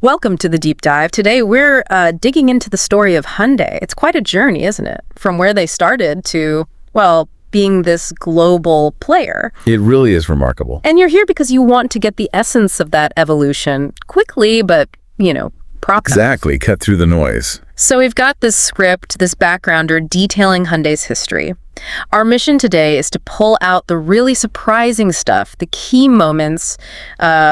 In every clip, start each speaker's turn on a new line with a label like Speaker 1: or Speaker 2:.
Speaker 1: Welcome to the deep dive. Today we're digging into the story of Hyundai. It's quite a journey, isn't it? From where they started to, well, being this global player.
Speaker 2: It really is remarkable.
Speaker 1: And you're here because you want to get the essence of that evolution quickly, but, proper.
Speaker 2: Exactly, cut through the noise.
Speaker 1: So we've got this script, this backgrounder detailing Hyundai's history. Our mission today is to pull out the really surprising stuff, the key moments,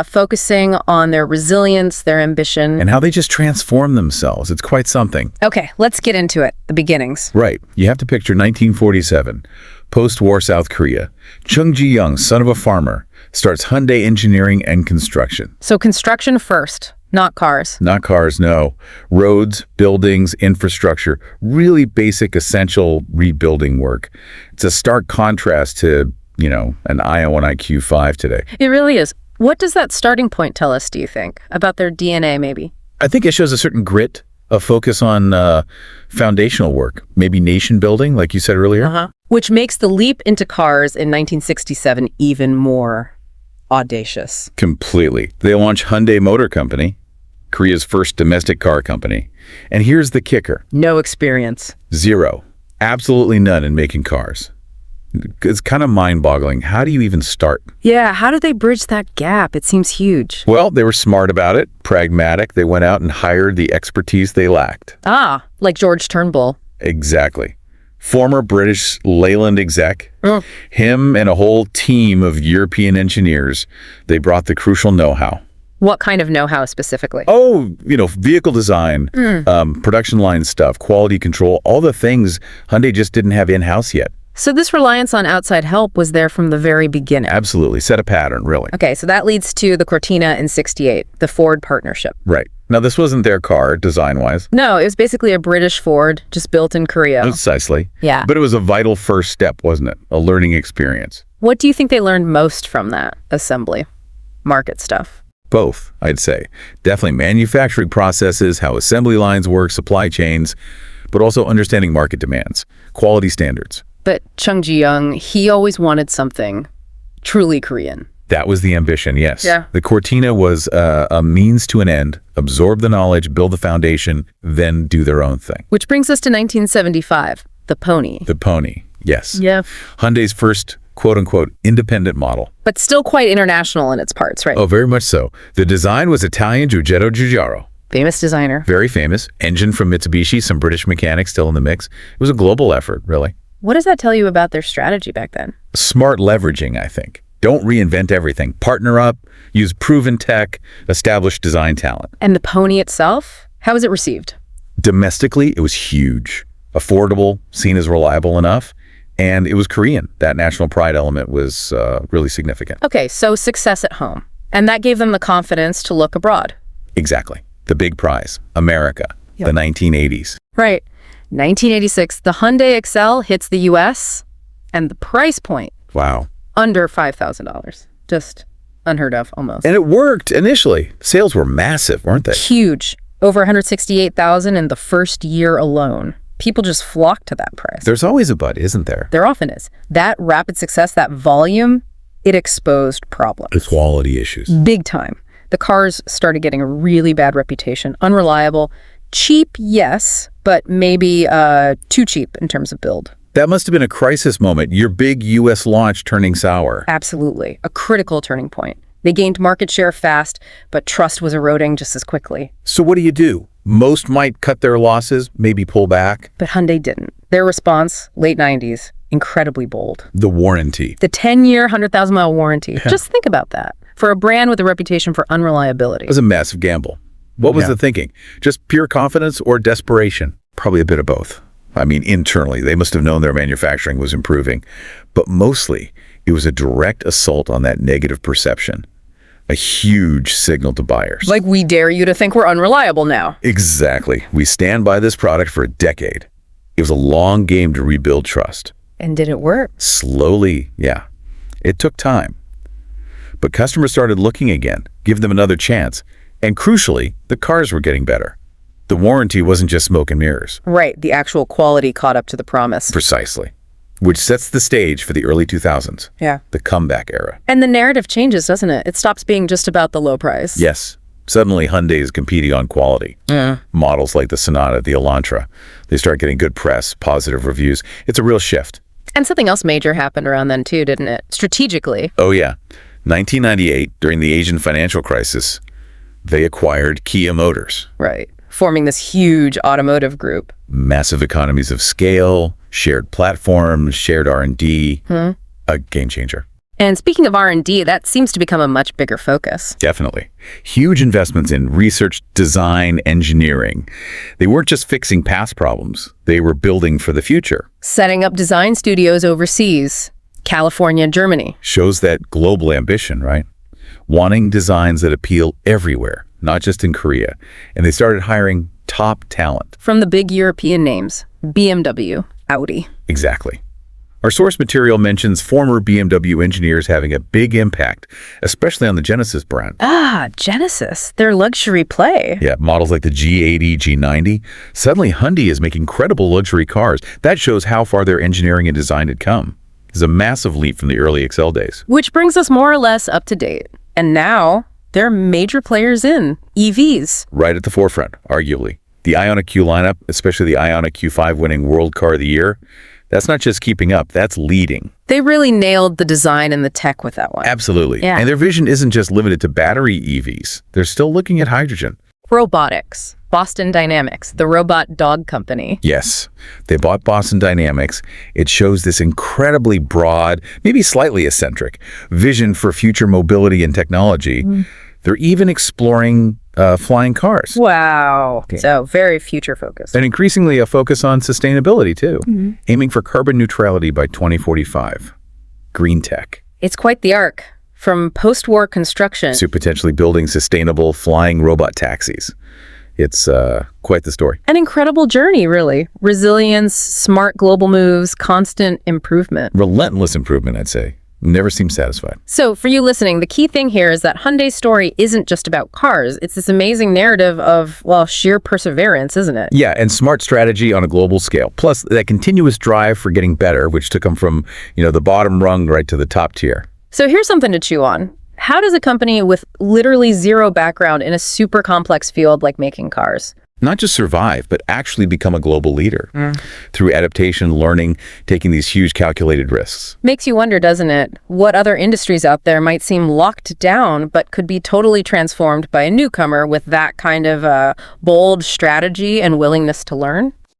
Speaker 1: focusing on their resilience, their ambition.
Speaker 2: And how they just transform themselves. It's quite something.
Speaker 1: Okay, let's get into it, the beginnings.
Speaker 2: Right. You have to picture 1947, post-war South Korea. Chung Ji-young, son of a farmer, starts Hyundai Engineering and Construction.
Speaker 1: So construction first. Not cars.
Speaker 2: Not cars, no. Roads, buildings, infrastructure, really basic, essential rebuilding work. It's a stark contrast to, an IO and IQ5 today.
Speaker 1: It really is. What does that starting point tell us, do you think? About their DNA, maybe?
Speaker 2: I think it shows a certain grit, a focus on foundational work, maybe nation building, like you said earlier.
Speaker 1: Which makes the leap into cars in 1967 even more audacious.
Speaker 2: Completely. They launch Hyundai Motor Company, Korea's first domestic car company. And here's the kicker.
Speaker 1: No experience.
Speaker 2: Zero. Absolutely none in making cars. It's kind of mind-boggling. How do you even start?
Speaker 1: Yeah, how do they bridge that gap? It seems huge.
Speaker 2: Well, they were smart about it, pragmatic. They went out and hired the expertise they lacked.
Speaker 1: Like George Turnbull.
Speaker 2: Exactly. Former British Leyland exec, him and a whole team of European engineers, they brought the crucial know-how.
Speaker 1: What kind of know-how specifically?
Speaker 2: Vehicle design, production line stuff, quality control, all the things Hyundai just didn't have in-house yet.
Speaker 1: So this reliance on outside help was there from the very beginning.
Speaker 2: Absolutely. Set a pattern, really.
Speaker 1: Okay, so that leads to the Cortina in '68, the Ford partnership.
Speaker 2: Right. Now, this wasn't their car, design-wise.
Speaker 1: No, it was basically a British Ford, just built in Korea.
Speaker 2: Precisely.
Speaker 1: Yeah.
Speaker 2: But it was a vital first step, wasn't it? A learning experience.
Speaker 1: What do you think they learned most from that assembly? Market stuff.
Speaker 2: Both, I'd say. Definitely manufacturing processes, how assembly lines work, supply chains, but also understanding market demands, quality standards.
Speaker 1: But Chung Ji-young, he always wanted something truly Korean.
Speaker 2: That was the ambition, yes.
Speaker 1: Yeah.
Speaker 2: The Cortina was a means to an end, absorb the knowledge, build the foundation, then do their own thing.
Speaker 1: Which brings us to 1975, the Pony.
Speaker 2: The Pony, yes.
Speaker 1: Yeah.
Speaker 2: Hyundai's first quote-unquote independent model.
Speaker 1: But still quite international in its parts, right?
Speaker 2: Oh, very much so. The design was Italian Giugiaro Giugiaro.
Speaker 1: Famous designer.
Speaker 2: Very famous. Engine from Mitsubishi, some British mechanics still in the mix. It was a global effort, really.
Speaker 1: What does that tell you about their strategy back then?
Speaker 2: Smart leveraging, I think. Don't reinvent everything. Partner up, use proven tech, establish design talent.
Speaker 1: And the Pony itself? How was it received?
Speaker 2: Domestically, it was huge. Affordable, seen as reliable enough. And it was Korean. That national pride element was really significant.
Speaker 1: Okay, so success at home. And that gave them the confidence to look abroad.
Speaker 2: Exactly. The big prize, America, the 1980s.
Speaker 1: Right. 1986, the Hyundai Excel hits the U.S. and the price point,
Speaker 2: Wow.
Speaker 1: under $5,000. Just unheard of, almost.
Speaker 2: And it worked initially. Sales were massive, weren't they?
Speaker 1: Huge. Over 168,000 in the first year alone. People just flocked to that price.
Speaker 2: There's always a but, isn't there?
Speaker 1: There often is. That rapid success, that volume, it exposed problems.
Speaker 2: The quality issues.
Speaker 1: Big time. The cars started getting a really bad reputation. Unreliable. Cheap, yes, but maybe too cheap in terms of build.
Speaker 2: That must have been a crisis moment. Your big U.S. launch turning sour.
Speaker 1: Absolutely. A critical turning point. They gained market share fast, but trust was eroding just as quickly.
Speaker 2: So what do? Most might cut their losses, maybe pull back.
Speaker 1: But Hyundai didn't. Their response, late 90s, incredibly bold.
Speaker 2: The warranty.
Speaker 1: The 10-year, 100,000-mile warranty. Just think about that. For a brand with a reputation for unreliability.
Speaker 2: It was a massive gamble. What was the thinking? Just pure confidence or desperation? Probably a bit of both. I mean, internally, they must have known their manufacturing was improving. But mostly, it was a direct assault on that negative perception. A huge signal to buyers.
Speaker 1: Like, we dare you to think we're unreliable now.
Speaker 2: Exactly. We stand by this product for a decade. It was a long game to rebuild trust.
Speaker 1: And did it work?
Speaker 2: Slowly, yeah. It took time. But customers started looking again, give them another chance. And crucially, the cars were getting better. The warranty wasn't just smoke and mirrors.
Speaker 1: Right, the actual quality caught up to the promise.
Speaker 2: Precisely. Which sets the stage for the early 2000s.
Speaker 1: Yeah.
Speaker 2: The comeback era.
Speaker 1: And the narrative changes, doesn't it? It stops being just about the low price.
Speaker 2: Yes. Suddenly, Hyundai is competing on quality.
Speaker 1: Yeah.
Speaker 2: Models like the Sonata, the Elantra, they start getting good press, positive reviews. It's a real shift.
Speaker 1: And something else major happened around then too, didn't it? Strategically.
Speaker 2: Oh, yeah. 1998, during the Asian financial crisis, they acquired Kia Motors.
Speaker 1: Right. Forming this huge automotive group.
Speaker 2: Massive economies of scale, shared platforms, shared R&D. A game changer.
Speaker 1: And speaking of R&D, that seems to become a much bigger focus.
Speaker 2: Definitely. Huge investments in research, design, engineering. They weren't just fixing past problems. They were building for the future.
Speaker 1: Setting up design studios overseas, California and Germany.
Speaker 2: Shows that global ambition, right? Wanting designs that appeal everywhere, not just in Korea. And they started hiring top talent.
Speaker 1: From the big European names, BMW, Audi.
Speaker 2: Exactly. Our source material mentions former BMW engineers having a big impact, especially on the Genesis brand.
Speaker 1: Ah, Genesis, their luxury play.
Speaker 2: Yeah, models like the G80, G90. Suddenly, Hyundai is making credible luxury cars. That shows how far their engineering and design had come. It's a massive leap from the early Excel days.
Speaker 1: Which brings us more or less up to date. And now, they're major players in EVs.
Speaker 2: Right at the forefront, arguably. The Ioniq Q lineup, especially the Ioniq Q5 winning World Car of the Year, that's not just keeping up, that's leading.
Speaker 1: They really nailed the design and the tech with that one.
Speaker 2: Absolutely.
Speaker 1: Yeah.
Speaker 2: And their vision isn't just limited to battery EVs. They're still looking at hydrogen.
Speaker 1: Robotics. Boston Dynamics, the robot dog company.
Speaker 2: Yes, they bought Boston Dynamics. It shows this incredibly broad, maybe slightly eccentric, vision for future mobility and technology. They're even exploring flying cars.
Speaker 1: Wow. Okay. So very future focused.
Speaker 2: And increasingly a focus on sustainability too, aiming for carbon neutrality by 2045. Green tech.
Speaker 1: It's quite the arc. From post-war construction
Speaker 2: to potentially building sustainable flying robot taxis. It's quite the story.
Speaker 1: An incredible journey, really. Resilience, smart global moves, constant improvement.
Speaker 2: Relentless improvement, I'd say. Never seems satisfied.
Speaker 1: So for you listening, the key thing here is that Hyundai's story isn't just about cars. It's this amazing narrative of, well, sheer perseverance, isn't it?
Speaker 2: Yeah, and smart strategy on a global scale. Plus, that continuous drive for getting better, which took them from, the bottom rung right to the top tier.
Speaker 1: So here's something to chew on. How does a company with literally zero background in a super complex field like making cars
Speaker 2: not just survive, but actually become a global leader through adaptation, learning, taking these huge calculated risks?
Speaker 1: Makes you wonder, doesn't it? What other industries out there might seem locked down, but could be totally transformed by a newcomer with that kind of bold strategy and willingness to learn?